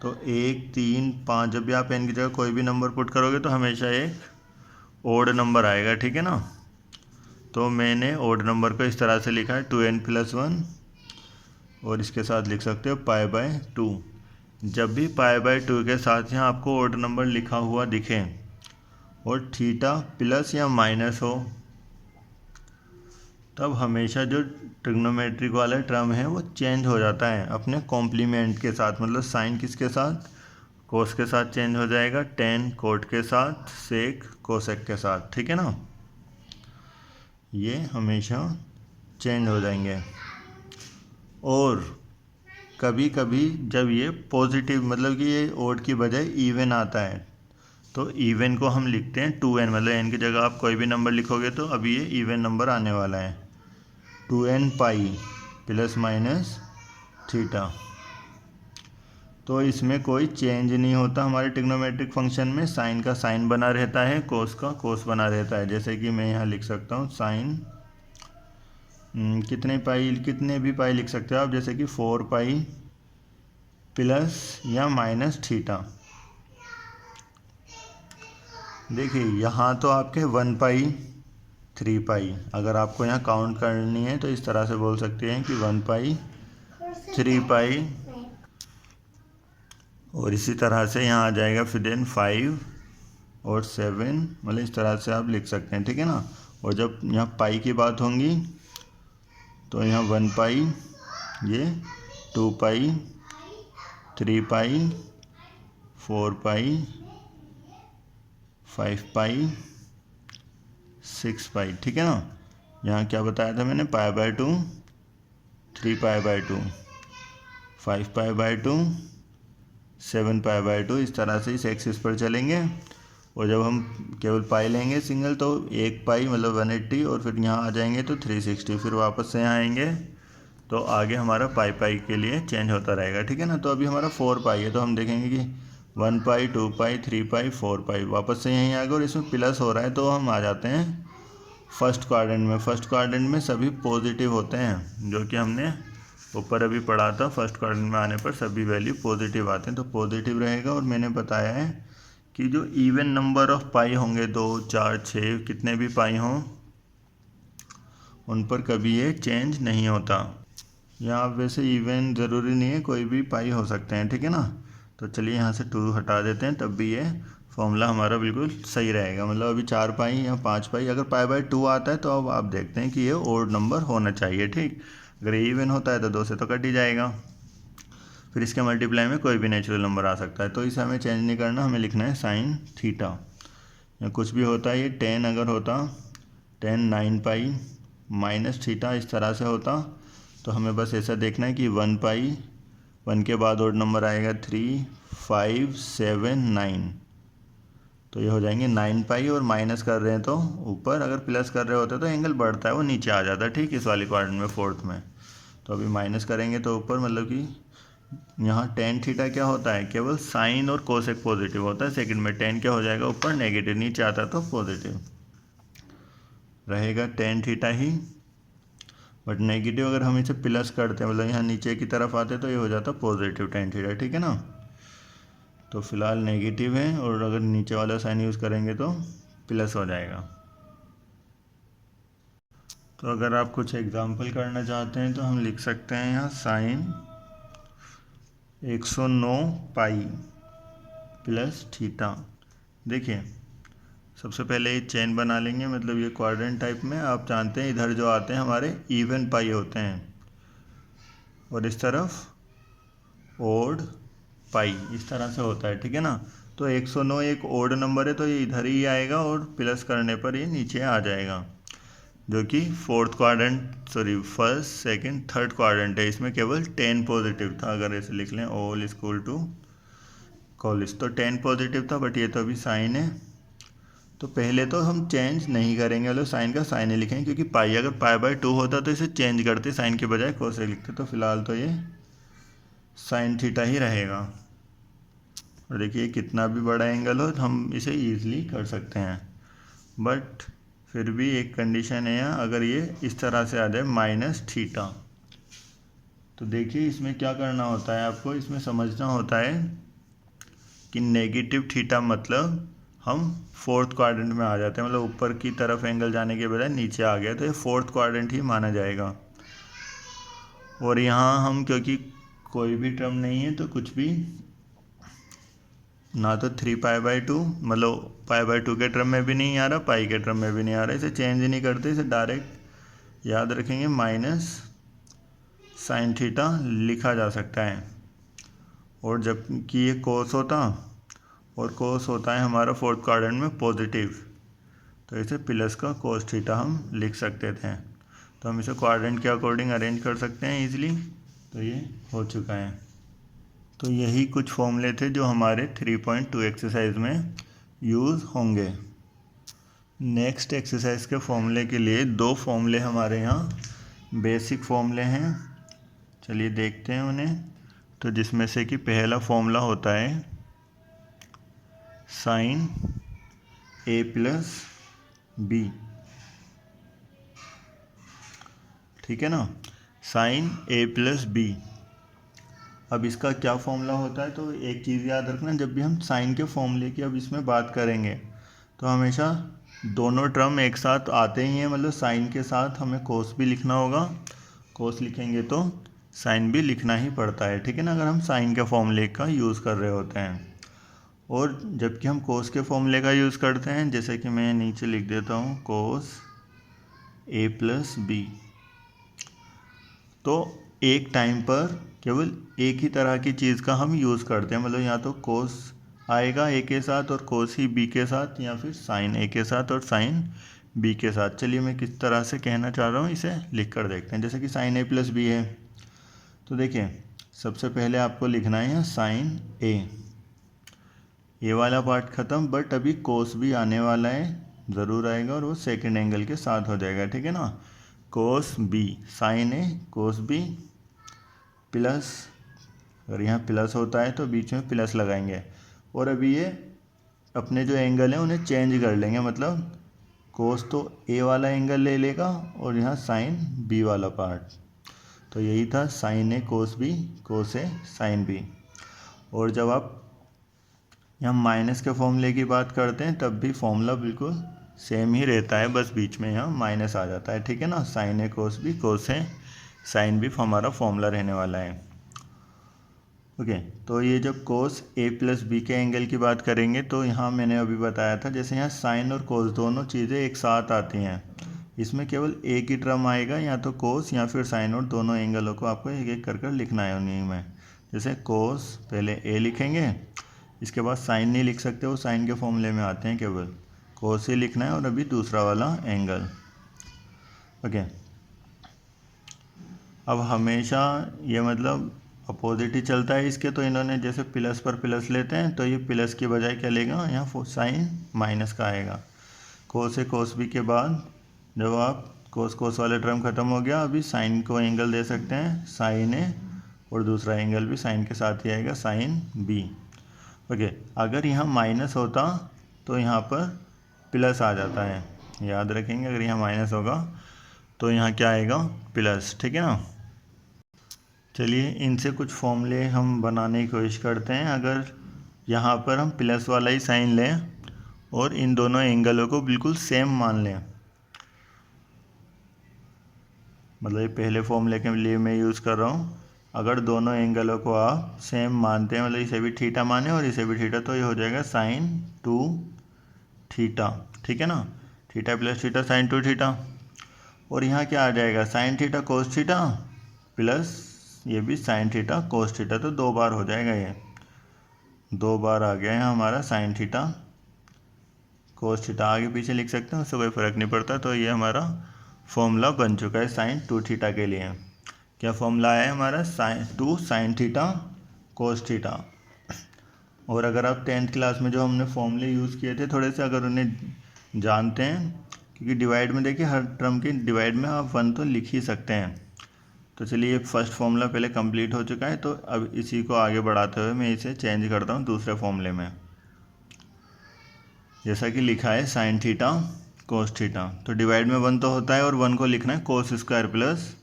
तो 1, 3, 5, जब भी आप n की जगह कोई भी नंबर पुट करोगे तो हमेशा एक ओड नंबर आएगा, ठीक है ना। तो मैंने ओड नंबर को इस तरह से लिखा है 2n+1, और इसके साथ लिख सकते हो π/2। जब भी π/2 के साथ यहाँ आपको ओड नंबर लिखा हुआ दिखे और थीटा प्लस या माइनस हो, तब हमेशा जो ट्रिग्नोमेट्रिक वाला टर्म है वो चेंज हो जाता है अपने कॉम्प्लीमेंट के साथ। मतलब साइन किसके साथ? कोस के साथ चेंज हो जाएगा, टेन कोट के साथ, सेक कोसेक के साथ, ठीक है ना। ये हमेशा चेंज हो जाएंगे। और कभी कभी जब ये पॉजिटिव, मतलब कि ये ओड की बजाय इवन आता है, तो इवन को हम लिखते हैं 2n, मतलब n की जगह आप कोई भी नंबर लिखोगे तो अभी ये इवन नंबर आने वाला है, 2n π प्लस माइनस थीटा। तो इसमें कोई चेंज नहीं होता हमारे ट्रिग्नोमेट्रिक फंक्शन में। साइन का साइन बना रहता है, कोस का कोस बना रहता है। जैसे कि मैं यहाँ लिख सकता हूँ साइन, कितने भी पाई लिख सकते हो आप, जैसे कि 4π प्लस या माइनस थीटा। देखिए यहाँ तो आपके 1π, 3π, अगर आपको यहाँ काउंट करनी है तो इस तरह से बोल सकते हैं कि 1π, 3π, और इसी तरह से यहाँ आ जाएगा फिर देन 5 और 7, मतलब इस तरह से आप लिख सकते हैं, ठीक है ना। और जब यहाँ पाई की बात होंगी तो यहाँ 1π, ये 2π, 3π, 4π, 5π, 6π, ठीक है ना। यहाँ क्या बताया था मैंने? π/2, 3π/2, 5π/2, 7π/2, इस तरह से इस एक्सिस पर चलेंगे। और जब हम केवल पाई लेंगे सिंगल तो 1π मतलब 180, और फिर यहाँ आ जाएंगे तो 360, फिर वापस से यहाँ आएंगे तो आगे हमारा पाई के लिए चेंज होता रहेगा, ठीक है ना। तो अभी हमारा 4π है, तो हम देखेंगे कि 1π, 2π, 3π, 4π, वापस से यहीं आ गए, और इसमें प्लस हो रहा है तो हम आ जाते हैं फर्स्ट क्वाड्रेंट में। फर्स्ट क्वाड्रेंट में सभी पॉजिटिव होते हैं, जो कि हमने ऊपर अभी पढ़ा था। फर्स्ट क्वाड्रेंट में आने पर सभी वैल्यू पॉजिटिव आते हैं, तो पॉजिटिव रहेगा। और मैंने बताया है कि जो इवन नंबर ऑफ पाई होंगे, 2, 4, 6, कितने भी पाई हों, उन पर कभी ये चेंज नहीं होता। यहाँ वैसे इवन ज़रूरी नहीं है, कोई भी पाई हो सकते हैं, ठीक है ना। तो चलिए यहाँ से 2 हटा देते हैं, तब भी ये फॉर्मूला हमारा बिल्कुल सही रहेगा। मतलब अभी 4π या 5π, अगर π/2 आता है तो अब आप देखते हैं कि ये ओड नंबर होना चाहिए, ठीक। अगर ये इवन होता है तो 2 से तो कट ही जाएगा। फिर इसके मल्टीप्लाई में कोई भी नेचुरल नंबर आ सकता है, तो इसे हमें चेंज नहीं करना, हमें लिखना है साइन थीटा। या कुछ भी होता है, ये 10 अगर होता, 10 9π माइनस थीटा इस तरह से होता, तो हमें बस ऐसा देखना है कि 1π, 1 के बाद ओड नंबर आएगा 3, 5, 7, 9, तो ये हो जाएंगे 9 पाई, और माइनस कर रहे हैं तो ऊपर, अगर प्लस कर रहे होते तो एंगल बढ़ता है, वो नीचे आ जाता है, ठीक, इस वाली क्वाड्रेंट में, फोर्थ में। तो अभी माइनस करेंगे तो ऊपर, मतलब कि यहाँ टेन थीटा क्या होता है, केवल साइन और कोसेक पॉजिटिव होता है सेकंड में। टेन क्या हो जाएगा ऊपर, नेगेटिव, नीचे आता तो पॉजिटिव रहेगा tan theta he. But negative अगर हम इसे प्लस करते हैं, मतलब यहाँ नीचे की तरफ आते तो ये हो जाता पॉजिटिव टेन थीटा, ठीक है ना। तो फिलहाल नेगेटिव है, और अगर नीचे वाला साइन यूज़ करेंगे तो प्लस हो जाएगा। तो अगर आप कुछ एग्जाम्पल करना चाहते हैं तो हम लिख सकते हैं यहाँ साइन 109 पाई प्लस थीटा। देखिए सबसे पहले ये चेन बना लेंगे, मतलब ये क्वाड्रेंट टाइप में, आप जानते हैं इधर जो आते हैं हमारे इवन पाई होते हैं, और इस तरफ ओड पाई, इस तरह से होता है, ठीक है ना। तो 109 एक ओड नंबर है, तो ये इधर ही आएगा, और प्लस करने पर ये नीचे आ जाएगा, जो कि fourth quadrant, sorry first second third quadrant है। इसमें केवल 10 पॉजिटिव था, अगर ऐसे लिख लें ऑल इक्वल टू कॉलिस, तो 10 पॉजिटिव था, बट ये तो अभी साइन है। तो पहले तो हम चेंज नहीं करेंगे, मतलब साइन का साइन ही लिखेंगे, क्योंकि पाई अगर पाई/2 होता तो इसे चेंज करते, साइन के बजाय कोसेक लिखते। तो फिलहाल तो ये साइन थीटा ही रहेगा। और देखिए कितना भी बड़ा एंगल हो तो हम इसे ईजिली कर सकते हैं, बट फिर भी एक कंडीशन है यहाँ, अगर ये इस तरह से आ जाए माइनस थीटा। तो देखिए इसमें क्या करना होता है, आपको इसमें समझना होता है कि नेगेटिव थीटा मतलब हम फोर्थ क्वाड्रेंट में आ जाते हैं, मतलब ऊपर की तरफ एंगल जाने के बजाय नीचे आ गया, तो ये फोर्थ क्वाड्रेंट ही माना जाएगा। और यहाँ हम, क्योंकि कोई भी टर्म नहीं है, तो कुछ भी ना, तो 3π/2, मतलब π/2 के टर्म में भी नहीं आ रहा, पाई के टर्म में भी नहीं आ रहा, इसे चेंज ही नहीं करते, इसे डायरेक्ट याद रखेंगे माइनस साइन थीटा लिखा जा सकता है। और जबकि ये कोस होता, और कोस होता है हमारा फोर्थ क्वाड्रेंट में पॉजिटिव, तो इसे प्लस का कोस थीटा हम लिख सकते थे। तो हम इसे क्वाड्रेंट के अकॉर्डिंग अरेंज कर सकते हैं इजीली। तो ये हो चुका है। तो यही कुछ फॉर्मूले थे जो हमारे 3.2 एक्सरसाइज में यूज़ होंगे। नेक्स्ट एक्सरसाइज के फॉर्मूले के लिए दो फॉर्मूले हमारे यहाँ बेसिक फॉर्मूले हैं, चलिए देखते हैं उन्हें। तो जिसमें से कि पहला फॉर्मूला होता है साइन a प्लस बी, ठीक है ना, साइन a प्लस बी। अब इसका क्या फॉर्मूला होता है, तो एक चीज़ याद रखना, जब भी हम साइन के फॉर्मूले की अब इसमें बात करेंगे तो हमेशा दोनों टर्म एक साथ आते ही हैं, मतलब साइन के साथ हमें कोस भी लिखना होगा, कोस लिखेंगे तो साइन भी लिखना ही पड़ता है, ठीक है ना, अगर हम साइन के फॉर्मूले का यूज़ कर रहे होते हैं। और जबकि हम कोस के फॉर्मूले का यूज़ करते हैं, जैसे कि मैं नीचे लिख देता हूँ कोस a प्लस बी, तो एक टाइम पर केवल एक ही तरह की चीज़ का हम यूज़ करते हैं, मतलब या तो कोस आएगा a के साथ और कोस ही b के साथ, या फिर साइन a के साथ और साइन b के साथ। चलिए मैं किस तरह से कहना चाह रहा हूँ इसे लिख कर देखते हैं। जैसे कि साइन a प्लस बी है, तो देखिए सबसे पहले आपको लिखना है साइन a वाला पार्ट ख़त्म, बट अभी कोस भी आने वाला है, ज़रूर आएगा, और वो सेकेंड एंगल के साथ हो जाएगा, ठीक है ना। कोस बी, साइन ए कोस बी प्लस, अगर यहाँ प्लस होता है तो बीच में प्लस लगाएंगे, और अभी ये अपने जो एंगल हैं उन्हें चेंज कर लेंगे, मतलब कोस तो ए वाला एंगल ले लेगा और यहाँ साइन बी वाला पार्ट। तो यही था साइन ए कोस बी, कोस ए साइन बी। और जब आप यहाँ माइनस के फॉर्मूले की बात करते हैं तब भी फॉर्मूला बिल्कुल सेम ही रहता है, बस बीच में यहाँ माइनस आ जाता है, ठीक है ना। साइन ए कोस बी, कोस ए साइन बी हमारा फॉर्मूला रहने वाला है। ओके, तो ये जब कोस ए प्लस बी के एंगल की बात करेंगे तो यहाँ मैंने अभी बताया था, जैसे यहाँ साइन और कोस दोनों चीज़ें एक साथ आती हैं, इसमें केवल एक ही टर्म आएगा, या तो कोस या फिर साइन, और दोनों एंगलों को आपको एक एक कर लिखना है उन्हीं में। जैसे कोस पहले ए लिखेंगे, इसके बाद साइन नहीं लिख सकते, वो साइन के फॉर्मूले में आते हैं, केवल कोस ही लिखना है, और अभी दूसरा वाला एंगल। ओके, अब हमेशा ये मतलब अपोजिट ही चलता है इसके, तो इन्होंने जैसे प्लस पर प्लस लेते हैं तो ये प्लस की बजाय क्या लेगा, यहाँ साइन माइनस का आएगा। कोस ए कोस बी के बाद जब आप कोस कोस वाले टर्म खत्म हो गया, अभी साइन को एंगल दे सकते हैं साइन ए, और दूसरा एंगल भी साइन के साथ ही आएगा साइन बी। ओके, अगर यहाँ माइनस होता तो यहाँ पर प्लस आ जाता है, याद रखेंगे। अगर यहाँ माइनस होगा तो यहाँ क्या आएगा, प्लस, ठीक है ना। चलिए इनसे कुछ फॉर्मूले हम बनाने की कोशिश करते हैं। अगर यहाँ पर हम प्लस वाला ही साइन लें और इन दोनों एंगलों को बिल्कुल सेम मान लें, मतलब ये पहले फॉर्मूले के लिए मैं यूज़ कर रहा हूँ। अगर दोनों एंगलों को आप सेम मानते हैं, मतलब इसे भी थीटा माने और इसे भी थीटा, तो ये हो जाएगा साइन 2 थीटा, ठीक है ना। Theta plus theta sine 2 theta. और यहाँ क्या आ जाएगा, sign theta cos theta plus ये भी साइन थीटा कोस थीटा, तो 2 बार हो जाएगा, ये 2 बार आ गया है हमारा साइन थीटा कोस थीटा। आगे पीछे लिख सकते हैं, उससे कोई फ़र्क नहीं पड़ता। तो ये हमारा फॉर्मूला बन चुका है साइन 2 थीटा के लिए। क्या फॉर्मूला है हमारा, sine 2 sine theta cos theta. और अगर आप 10th क्लास में जो हमने फॉर्मूले यूज़ किए थे थोड़े से, अगर उन्हें जानते हैं, क्योंकि डिवाइड में देखिए हर टर्म के डिवाइड में आप 1 तो लिख ही सकते हैं। तो चलिए ये फर्स्ट फॉर्मूला पहले कंप्लीट हो चुका है, तो अब इसी को आगे बढ़ाते हुए मैं इसे चेंज करता हूँ दूसरे फॉर्मूले में। जैसा कि लिखा है साइन थीटा कोस थीटा, तो डिवाइड में 1 तो होता है और 1 को लिखना है cos square plus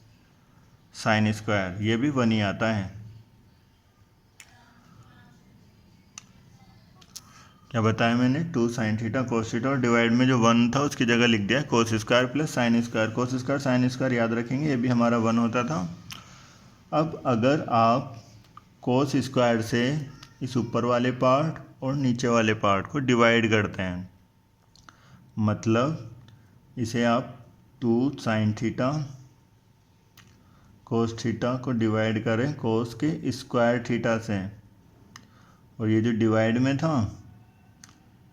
sine square, ये भी 1 ही आता है। क्या बताया मैंने, 2 साइन थीटा कोस थीटा, और डिवाइड में जो 1 था उसकी जगह लिख दिया cos square plus sine square. Cos square sine square याद रखेंगे, ये भी हमारा 1 होता था। अब अगर आप कोस स्क्वायर से इस ऊपर वाले पार्ट और नीचे वाले पार्ट को डिवाइड करते हैं, मतलब इसे आप 2 साइन थीटा कोस थीटा को डिवाइड करें कोस के स्क्वायर थीटा से, और ये जो डिवाइड में था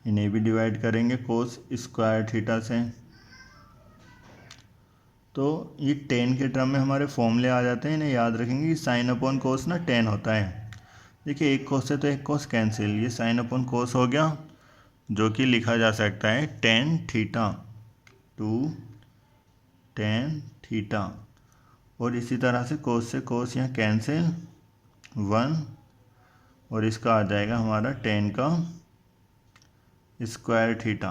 इन्हें भी डिवाइड करेंगे कोस स्क्वायर थीटा से, तो ये 10 के टर्म में हमारे फॉर्मूले आ जाते हैं। इन्हें याद रखेंगे कि साइन अपॉन कोस ना 10 होता है। देखिए एक कोस से तो एक कोस कैंसिल, ये साइन अपॉन कोस हो गया, जो कि लिखा जा सकता है टेन थीटा 2 टेन थीटा। और इसी तरह से कोस यहाँ कैंसिल 1, और इसका आ जाएगा हमारा 10 का स्क्वायर थीटा।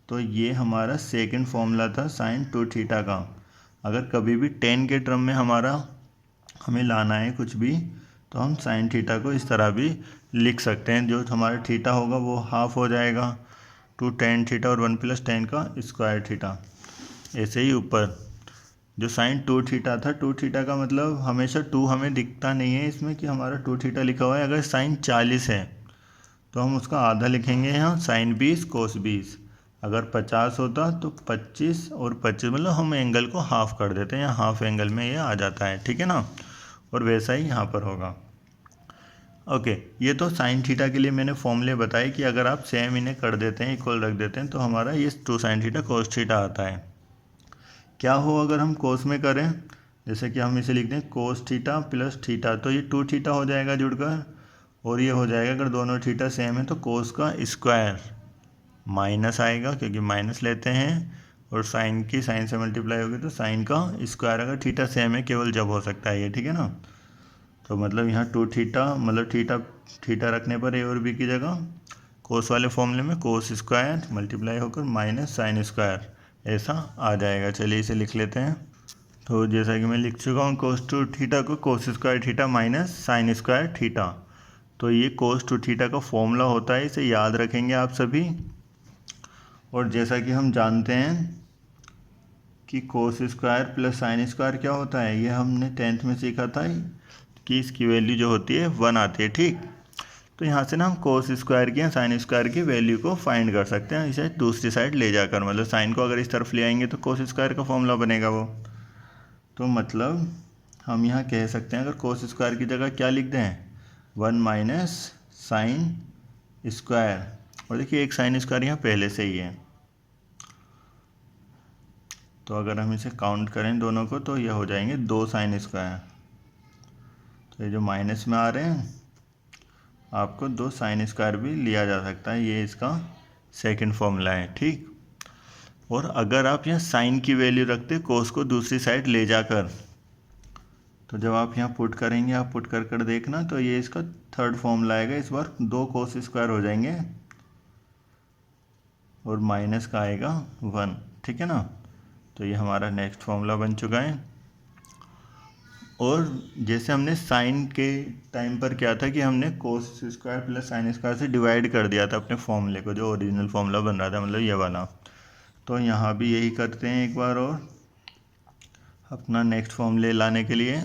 तो ये हमारा सेकंड फॉर्मूला था साइन 2 थीटा का। अगर कभी भी 10 के टर्म में हमें लाना है कुछ भी, तो हम साइन थीटा को इस तरह भी लिख सकते हैं। जो हमारा थीटा होगा वो हाफ हो जाएगा 2 टेन थीटा और 1 प्लस 10 का स्क्वायर थीटा। ऐसे ही ऊपर जो साइन 2 थीटा था, 2 थीटा का मतलब हमेशा 2 हमें दिखता नहीं है इसमें कि हमारा 2 थीटा लिखा हुआ है। अगर साइन 40 है तो हम उसका आधा लिखेंगे यहाँ साइन 20 कोस 20। अगर 50 होता तो 25 और 25, मतलब हम एंगल को हाफ कर देते हैं, यहाँ हाफ एंगल में ये आ जाता है, ठीक है ना। और वैसा ही यहाँ पर होगा। ओके, ये तो साइन थीटा के लिए मैंने फॉर्मूले बताए कि अगर आप सेम इन्हें कर देते हैं, इक्वल रख देते हैं, तो हमारा ये 2 साइन थीटा कोस थीटा आता है। क्या हो अगर हम कोस में करें, जैसे कि हम इसे लिख दें कोस थीटा प्लस थीटा, तो ये 2 थीटा हो जाएगा जुड़कर, और ये हो जाएगा अगर दोनों थीटा सेम है तो कोस का स्क्वायर माइनस आएगा, क्योंकि माइनस लेते हैं, और साइन की साइन से मल्टीप्लाई होगी तो साइन का स्क्वायर, अगर थीटा सेम है केवल जब हो सकता है ये, ठीक है ना। तो मतलब यहाँ 2 थीटा, मतलब थीटा रखने पर ए और बी की जगह कोस वाले फॉर्मूले में कोस स्क्वायर मल्टीप्लाई होकर माइनस साइन स्क्वायर, ऐसा आ जाएगा। चलिए इसे लिख लेते हैं। तो जैसा कि मैं लिख चुका हूँ कोस 2 थीटा को cos square theta minus sine square theta, तो ये कोस 2 थीटा का फॉर्मूला होता है, इसे याद रखेंगे आप सभी। और जैसा कि हम जानते हैं कि cos square plus sine square क्या होता है, ये हमने 10th में सीखा था कि इसकी वैल्यू जो होती है 1 आती है, ठीक। तो यहाँ से ना हम कोस स्क्वायर की या साइन स्क्वायर की वैल्यू को फाइंड कर सकते हैं, इसे दूसरी साइड ले जाकर, मतलब साइन को अगर इस तरफ ले आएंगे तो कोस स्क्वायर का फॉर्मूला बनेगा वो। तो मतलब हम यहाँ कह सकते हैं अगर कोस स्क्वायर की जगह क्या लिख दें, 1 माइनस साइन स्क्वायर, और देखिए एक साइन स्क्वायर यहाँ पहले से ही है, तो अगर हम इसे काउंट करें दोनों को तो यह हो जाएंगे 2 साइन स्क्वायर। तो ये जो माइनस में आ रहे हैं आपको 2 साइन स्क्वायर भी लिया जा सकता है, ये इसका सेकंड फॉर्मूला है। ठीक, और अगर आप यहाँ साइन की वैल्यू रखते कोस को दूसरी साइड ले जाकर, तो जब आप यहाँ पुट करेंगे, आप पुट कर कर देखना, तो ये इसका थर्ड फॉर्मूला आएगा। इस बार 2 कोस स्क्वायर हो जाएंगे और माइनस का आएगा 1। ठीक है ना, तो ये हमारा नेक्स्ट फॉर्मूला बन चुका है। और जैसे हमने साइन के टाइम पर क्या था कि हमने cos square plus sine square से डिवाइड कर दिया था अपने फॉर्मूले को, जो ओरिजिनल फॉर्मूला बन रहा था, मतलब ये वाला। तो यहाँ भी यही करते हैं एक बार और अपना नेक्स्ट फॉर्मूले लाने के लिए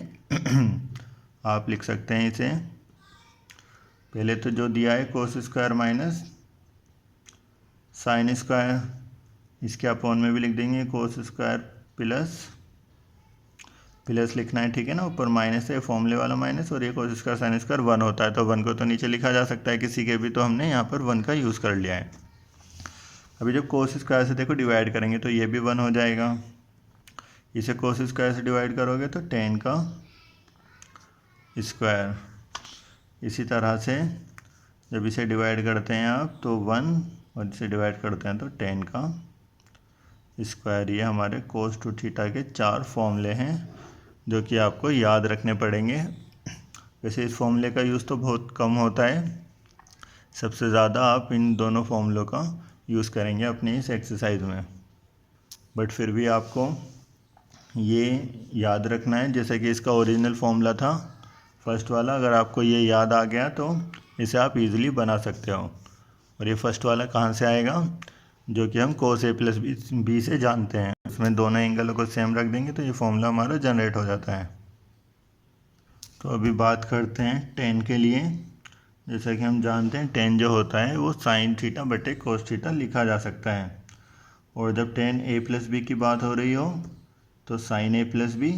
आप लिख सकते हैं इसे, पहले तो जो दिया है cos square minus sine square, इसके अपॉन में भी लिख देंगे कोस स्क्वायर प्लस लिखना है। ठीक है ना, ऊपर माइनस है, फॉर्मूले वाला माइनस, और ये कोस स्क्वायर साइन स्क्वायर 1 होता है, तो 1 को तो नीचे लिखा जा सकता है किसी के भी, तो हमने यहाँ पर 1 का यूज़ कर लिया है। अभी जब कोस स्क्वायर से देखो डिवाइड करेंगे तो ये भी 1 हो जाएगा, इसे कोस स्क्वायर से डिवाइड करोगे तो 10 का स्क्वायर। इसी तरह से जब इसे डिवाइड करते हैं आप तो 1, और इसे डिवाइड करते हैं तो 10 का स्क्वायर। ये हमारे कोस टू थीटा के 4 फॉर्मूले हैं जो कि आपको याद रखने पड़ेंगे। वैसे इस फॉर्मूले का यूज़ तो बहुत कम होता है, सबसे ज़्यादा आप इन दोनों फॉर्मूलों का यूज़ करेंगे अपनी इस एक्सरसाइज में, बट फिर भी आपको ये याद रखना है। जैसे कि इसका ओरिजिनल फॉर्मूला था फर्स्ट वाला, अगर आपको ये याद आ गया तो इसे आप इजीली बना सकते हो। और ये फर्स्ट वाला कहाँ से आएगा, जो कि हम कोस ए प्लस बी से जानते हैं, इसमें दोनों एंगलों को सेम रख देंगे तो ये फॉर्मूला हमारा जनरेट हो जाता है। तो अभी बात करते हैं टेन के लिए। जैसा कि हम जानते हैं टेन जो होता है वो साइन थीटा बटे कोस थीटा लिखा जा सकता है, और जब टेन ए प्लस बी की बात हो रही हो तो साइन ए प्लस बी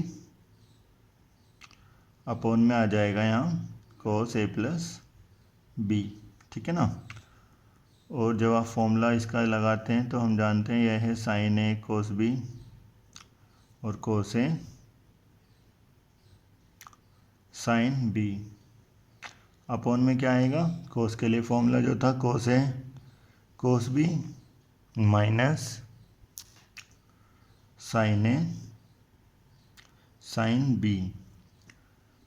अपॉन में आ जाएगा यहाँ कोस ए प्लस बी। ठीक है ना, और जब आप फॉर्मूला इसका लगाते हैं तो हम जानते हैं यह है साइन ए कोस बी और कोस ए साइन बी। अपॉन में क्या आएगा, कोस के लिए फॉर्मूला जो था कोस ए कोस बी माइनस साइन ए साइन बी।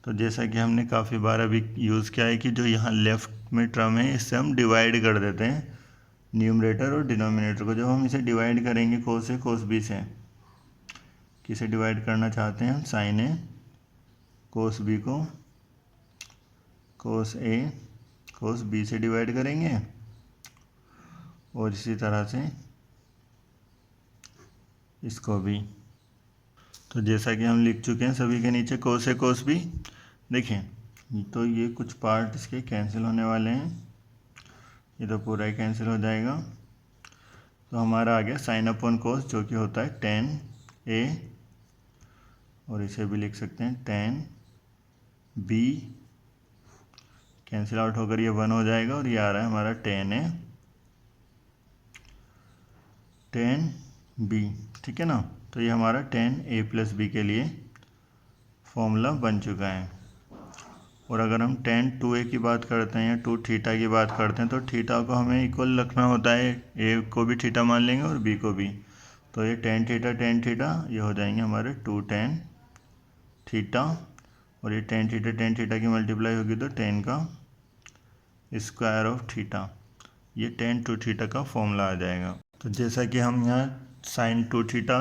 तो जैसा कि हमने काफ़ी बार अभी यूज़ किया है कि जो यहाँ लेफ़्ट में टर्म है इससे हम डिवाइड कर देते हैं न्यूमरेटर और डिनोमिनेटर को। जब हम इसे डिवाइड करेंगे कोस ए कोस बी से, किसे डिवाइड करना चाहते हैं हम, साइन ए कोस बी को कोस ए कोस बी से डिवाइड करेंगे, और इसी तरह से इसको भी। तो जैसा कि हम लिख चुके हैं सभी के नीचे कोस ए कोस बी, देखिए तो ये कुछ पार्ट इसके कैंसिल होने वाले हैं, ये तो पूरा ही कैंसिल हो जाएगा। तो हमारा आ गया साइन अपॉन कोस जो कि होता है टेन ए, और इसे भी लिख सकते हैं टेन बी, कैंसिल आउट होकर ये 1 हो जाएगा, और ये आ रहा है हमारा टेन ए टेन बी। ठीक है ना, तो ये हमारा टेन ए प्लस बी के लिए फॉर्मूला बन चुका है। और अगर हम टेन टू ए की बात करते हैं या टू थीटा की बात करते हैं तो थीटा को हमें इक्वल रखना होता है, ए को भी थीटा मान लेंगे और बी को भी। तो ये टेन थीटा ये हो जाएंगे हमारे टू टेन थीटा, और ये टेन थीटा की मल्टीप्लाई होगी तो टेन का स्क्वायर ऑफ थीटा, ये टेन टू थीटा का फॉर्मूला आ जाएगा। तो जैसा कि हम यहाँ sine two theta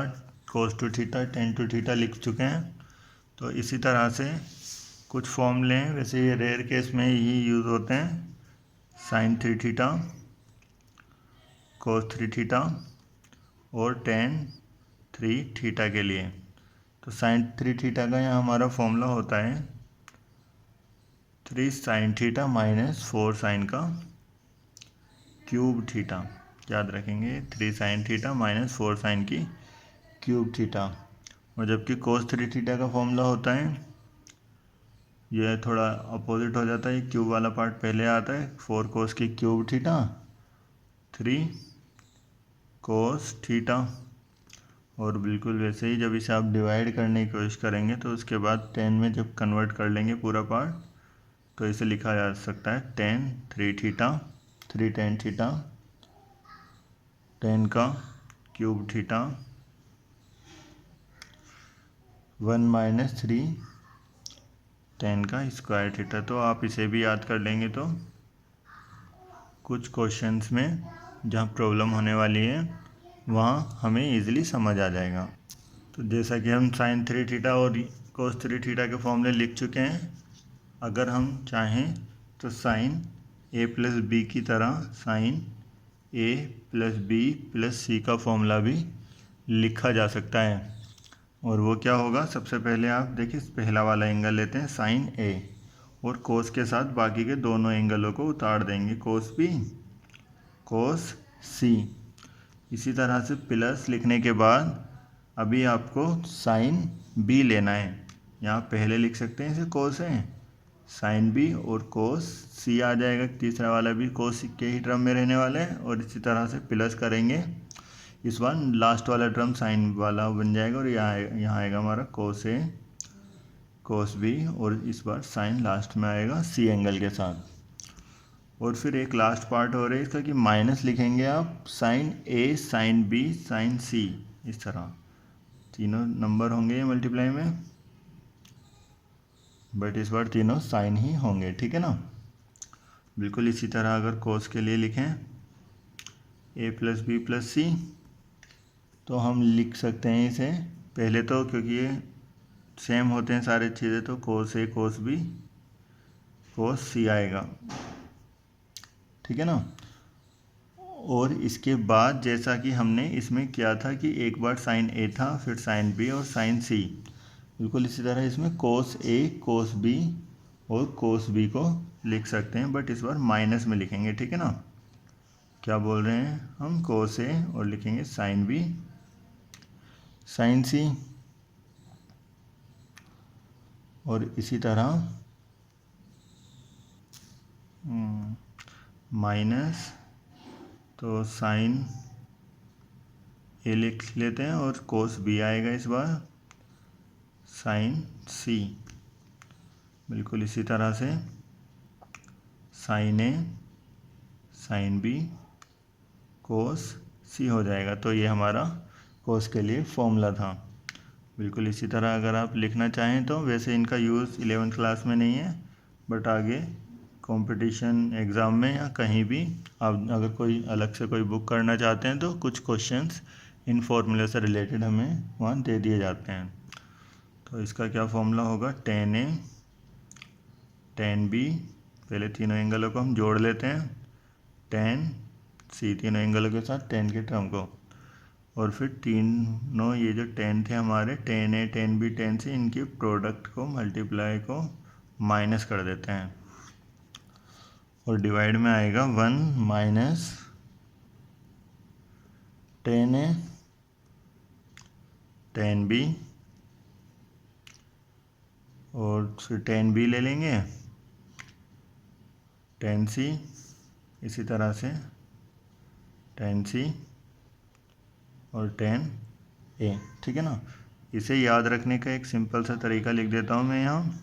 cos two theta tan two theta लिख चुके हैं, तो इसी तरह से कुछ फॉर्मूले हैं, वैसे ये रेयर केस में ही यूज़ होते हैं, sine three theta cos three theta और टेन थ्री थीटा के लिए। तो साइन थ्री थीटा का यहाँ हमारा फॉर्मूला होता है 3 साइन थीटा माइनस 4 साइन का क्यूब थीटा, याद रखेंगे 3 साइन थीटा माइनस 4 साइन की क्यूब थीटा। और जबकि कोस थ्री थीटा का फॉर्मूला होता है, यह थोड़ा अपोजिट हो जाता है, क्यूब वाला पार्ट पहले आता है, 4 कोस की क्यूब थीटा 3 कोस थीटा, और बिल्कुल वैसे ही जब इसे आप डिवाइड करने की कोशिश करेंगे तो उसके बाद 10 में जब कन्वर्ट कर लेंगे पूरा पार्ट तो इसे लिखा जा सकता है 10 3 थीटा 3 tan थीटा 10 का क्यूब थीटा 1 - 3 10 का स्क्वायर थीटा। तो आप इसे भी याद कर लेंगे तो कुछ क्वेश्चंस में जहाँ प्रॉब्लम होने वाली है वहाँ हमें इजीली समझ आ जाएगा। तो जैसा कि हम sin 3 थीटा और cos 3 थीटा के फॉर्मूले लिख चुके हैं, अगर हम चाहें तो sin a + b की तरह sin a + b + c का फॉर्मूला भी लिखा जा सकता है। और वो क्या होगा, सबसे पहले आप देखिए पहला वाला एंगल लेते हैं sin a और cos के साथ बाकी के दोनों एंगलों को उतार देंगे, cos b cos c। इसी तरह से प्लस लिखने के बाद अभी आपको sin b लेना है। यहाँ पहले लिख सकते हैं इसे cos है, sin b और cos c आ जाएगा। तीसरा वाला भी cos के ही टर्म में रहने वाला है और इसी तरह से प्लस करेंगे। इस बार लास्ट वाला टर्म sin वाला बन जाएगा और यहाँ आएगा हमारा cos a cos b और इस बार sin लास्ट में आएगा c एंगल के साथ। और फिर एक लास्ट पार्ट हो रहा है इसका कि माइनस लिखेंगे आप sin a sin b sin c। इस तरह तीनों नंबर होंगे मल्टीप्लाई में, बट इस बार तीनों साइन ही होंगे, ठीक है ना। बिल्कुल इसी तरह अगर cos के लिए लिखें a + b + c तो हम लिख सकते हैं इसे पहले तो, क्योंकि ये सेम होते हैं सारे चीज़ें, तो cos a cos b cos c आएगा, ठीक है ना। और इसके बाद जैसा कि हमने इसमें किया था कि एक बार sin a था, फिर sin b और sin c, बिल्कुल इसी तरह इसमें cos a cos b और cos b को लिख सकते हैं, बट इस बार माइनस में लिखेंगे, ठीक है ना। क्या बोल रहे हैं हम, cos a और लिखेंगे sin b sin c और इसी तरह माइनस तो sin a लिख लेते हैं और cos b आएगा इस बार sin c। बिल्कुल इसी तरह से sin a sin b cos c हो जाएगा। तो ये हमारा cos के लिए फॉर्मूला था। बिल्कुल इसी तरह अगर आप लिखना चाहें तो, वैसे इनका यूज़ 11th क्लास में नहीं है, बट आगे कंपटीशन एग्ज़ाम में या कहीं भी आप अगर कोई अलग से कोई बुक करना चाहते हैं तो कुछ क्वेश्चंस इन फॉर्मूले से रिलेटेड हमें वहाँ दे दिए जाते हैं। तो इसका क्या फॉर्मूला होगा, tan a tan b, पहले तीनों एंगलों को हम जोड़ लेते हैं, tan c तीनों एंगलों के साथ tan के टर्म को, और फिर तीनों ये जो tan थे हमारे tan a tan b tan c, इनके प्रोडक्ट को मल्टीप्लाई को माइनस कर देते हैं और डिवाइड में आएगा 1 - tan a tan b और फिर tan b ले लेंगे tan c, इसी तरह से tan c और tan a, ठीक है ना। इसे याद रखने का एक सिंपल सा तरीका लिख देता हूँ मैं यहाँ।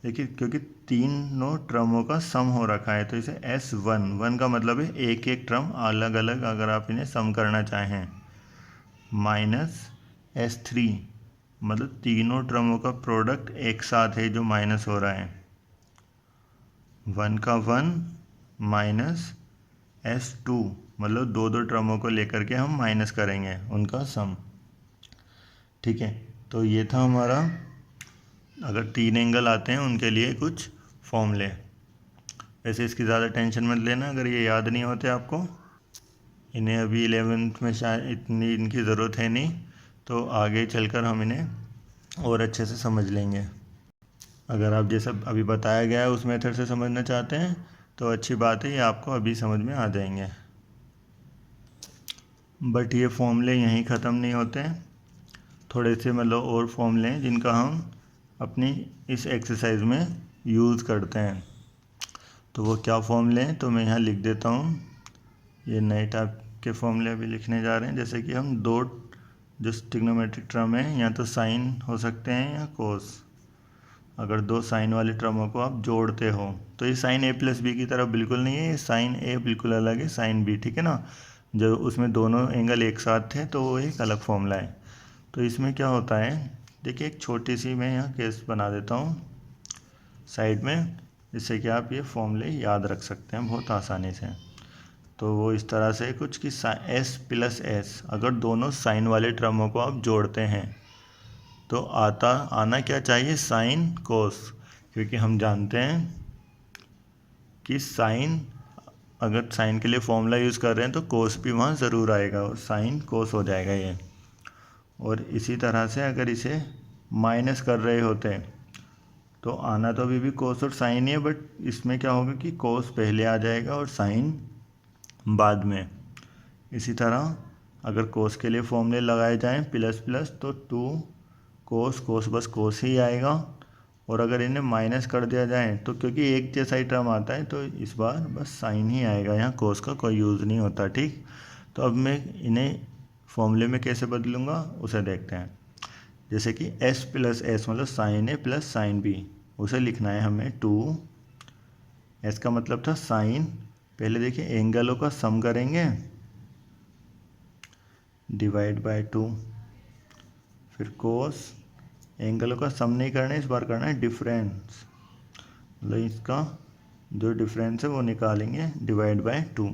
देखिए क्योंकि तीनों टर्मों का सम हो रखा है तो इसे S1 का मतलब है एक एक टर्म अलग अलग अगर आप इन्हें सम करना चाहें, माइनस S3 मतलब तीनों टर्मों का प्रोडक्ट एक साथ है जो माइनस हो रहा है, 1 का 1 माइनस S2 मतलब दो दो टर्मों को लेकर के हम माइनस करेंगे उनका सम, ठीक है। तो ये था हमारा, अगर तीन एंगल आते हैं उनके लिए कुछ फॉर्मूले। वैसे इसकी ज़्यादा टेंशन मत लेना अगर ये याद नहीं होते आपको, इन्हें अभी 11th में शायद इतनी इनकी ज़रूरत है नहीं, तो आगे चलकर हम इन्हें और अच्छे से समझ लेंगे। अगर आप जैसा अभी बताया गया है उस मेथड से समझना चाहते हैं तो अच्छी बात है, ये आपको अभी समझ में आ जाएंगे। बट ये फॉर्मूले यहीं ख़त्म नहीं होते हैं, थोड़े से मतलब और फॉर्मूले हैं जिनका हम अपनी इस एक्सरसाइज में यूज़ करते हैं। तो वो क्या फॉर्मूले हैं तो मैं यहाँ लिख देता हूँ। ये नए टाइप के फॉर्मूले अभी लिखने जा रहे हैं, जैसे कि हम दो जो ट्रिग्नोमेट्रिक टर्म है या तो साइन हो सकते हैं या कोस। अगर दो साइन वाले टर्मों को आप जोड़ते हो तो ये साइन ए प्लस बी की तरह बिल्कुल नहीं है, ये साइन ए बिल्कुल अलग है साइन बी, ठीक है ना। जब उसमें दोनों एंगल एक साथ थे तो वो एक अलग फॉर्मूला है। तो इसमें क्या होता है, देखिए एक छोटी सी मैं यहाँ केस बना देता हूँ साइड में, जिससे कि आप ये फॉर्मूले याद रख सकते हैं बहुत आसानी से। तो वो इस तरह से कुछ कि एस प्लस एस, अगर दोनों साइन वाले टर्मों को आप जोड़ते हैं तो आना क्या चाहिए, साइन कोस, क्योंकि हम जानते हैं कि साइन, अगर साइन के लिए फॉर्मूला यूज़ कर रहे हैं तो कोस भी वहाँ ज़रूर आएगा और साइन कोस हो जाएगा ये। और इसी तरह से अगर इसे माइनस कर रहे होते तो आना तो अभी भी कोस और साइन ही है, बट इसमें क्या होगा कि कोस पहले आ जाएगा और साइन बाद में। इसी तरह अगर कोस के लिए फॉर्मूले लगाए जाएं प्लस प्लस तो 2 कोस, कोस बस कोस ही आएगा। और अगर इन्हें माइनस कर दिया जाए तो क्योंकि एक जैसा ही टर्म आता है तो इस बार बस साइन ही आएगा, यहाँ कोस का कोई यूज़ नहीं होता, ठीक। तो अब मैं इन्हें फॉर्मूले में कैसे बदलूँगा उसे देखते हैं। जैसे कि एस प्लस एस मतलब साइन ए प्लस साइन बी, उसे लिखना है हमें 2, एस का मतलब था साइन, पहले देखिए एंगलों का सम करेंगे डिवाइड बाय 2, फिर कोस, एंगलों का सम नहीं करना है इस बार, करना है डिफरेंस, मतलब इसका जो डिफरेंस है वो निकालेंगे डिवाइड बाय 2।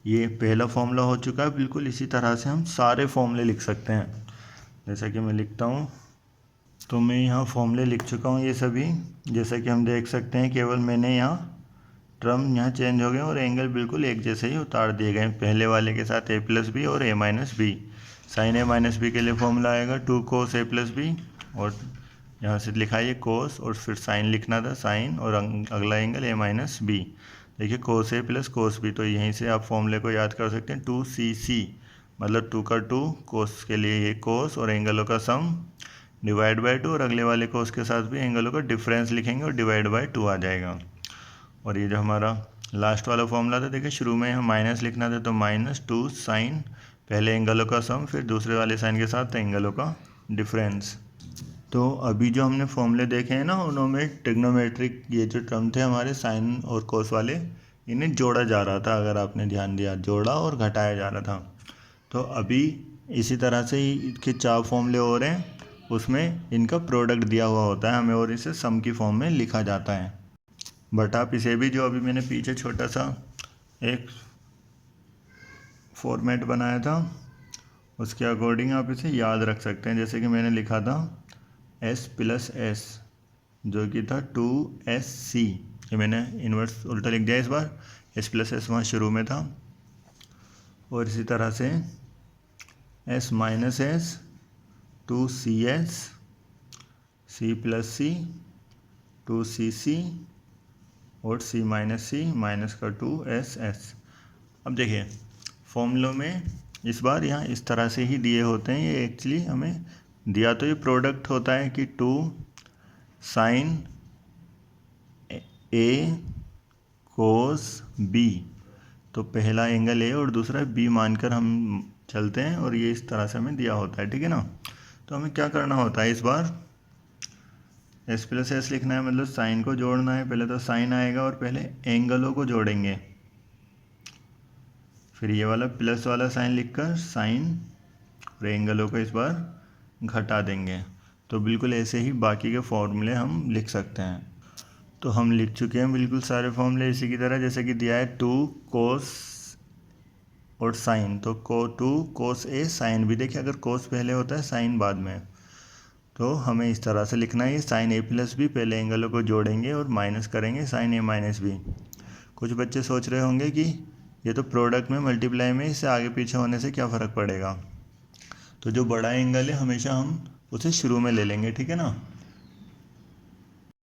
ये पहला फॉर्मूला हो चुका है। बिल्कुल इसी तरह से हम सारे फॉर्मूले लिख सकते हैं। जैसा कि मैं लिखता हूँ, तो मैं यहाँ फॉर्मूले लिख चुका हूँ ये सभी। जैसा कि हम देख सकते हैं केवल मैंने यहाँ टर्म यहाँ चेंज हो गए और एंगल बिल्कुल एक जैसे ही उतार दिए गए, पहले वाले के साथ ए प्लस बी और ए माइनस बी। साइन ए माइनस बी के लिए फॉर्मूला आएगा 2 कोस ए प्लस बी, और यहाँ से लिखा है कोस और फिर साइन लिखना था साइन, और अगला एंगल ए माइनस बी। देखिए कोस ए प्लस कोस बी, तो यहीं से आप फॉर्मूले को याद कर सकते हैं 2cc, मतलब 2 का 2, कोस के लिए ये कोस और एंगलों का सम डिवाइड बाय 2, और अगले वाले कोस के साथ भी एंगलों का डिफरेंस लिखेंगे और डिवाइड बाय 2 आ जाएगा। और ये जो हमारा लास्ट वाला फॉर्मूला था, देखिए शुरू में हम माइनस लिखना था तो -2 साइन, पहले एंगलों का सम फिर दूसरे वाले साइन के साथ एंगलों का डिफरेंस। तो अभी जो हमने फॉर्मूले देखे हैं ना, उनमें ट्रिग्नोमेट्रिक ये जो टर्म थे हमारे साइन और कोस वाले, इन्हें जोड़ा जा रहा था, अगर आपने ध्यान दिया, जोड़ा और घटाया जा रहा था। तो अभी इसी तरह से इसके 4 फॉर्मूले और हैं, उसमें इनका प्रोडक्ट दिया हुआ होता है हमें और इसे सम की फॉर्म में लिखा जाता है। बट आप इसे भी, जो अभी मैंने पीछे छोटा सा एक फॉर्मेट बनाया था उसके अकॉर्डिंग आप इसे याद रख सकते हैं। जैसे कि मैंने लिखा था s प्लस एस, जो कि था 2sc, ये मैंने इन्वर्स उल्टा लिख दिया इस बार, s प्लस एस वहाँ शुरू में था। और इसी तरह से s minus S 2cs, c plus C 2cc और c माइनस सी माइनस का 2ss। अब देखिए फॉर्मूलों में इस बार यहाँ इस तरह से ही दिए होते हैं, ये एक्चुअली हमें दिया तो ये प्रोडक्ट होता है कि 2 साइन ए कोस बी, तो पहला एंगल ए और दूसरा बी मानकर हम चलते हैं और ये इस तरह से हमें दिया होता है, ठीक है ना। तो हमें क्या करना होता है, इस बार एस प्लस एस लिखना है, मतलब साइन को जोड़ना है। पहले तो साइन आएगा और पहले एंगलों को जोड़ेंगे, फिर ये वाला प्लस वाला साइन लिखकर साइन और एंगलों को इस बार घटा देंगे। तो बिल्कुल ऐसे ही बाकी के फॉर्मूले हम लिख सकते हैं। तो हम लिख चुके हैं बिल्कुल सारे फॉर्मूले इसी की तरह, जैसे कि दिया है 2 कोस और साइन, तो 2 कोस ए साइन बी। देखिए अगर कोस पहले होता है साइन बाद में, तो हमें इस तरह से लिखना है, साइन ए प्लस बी, पहले एंगलों को जोड़ेंगे और माइनस करेंगे साइन ए माइनस बी। कुछ बच्चे सोच रहे होंगे कि ये तो प्रोडक्ट में मल्टीप्लाई में इससे आगे पीछे होने से क्या फ़र्क पड़ेगा। तो जो बड़ा एंगल है हमेशा हम उसे शुरू में ले लेंगे, ठीक है ना।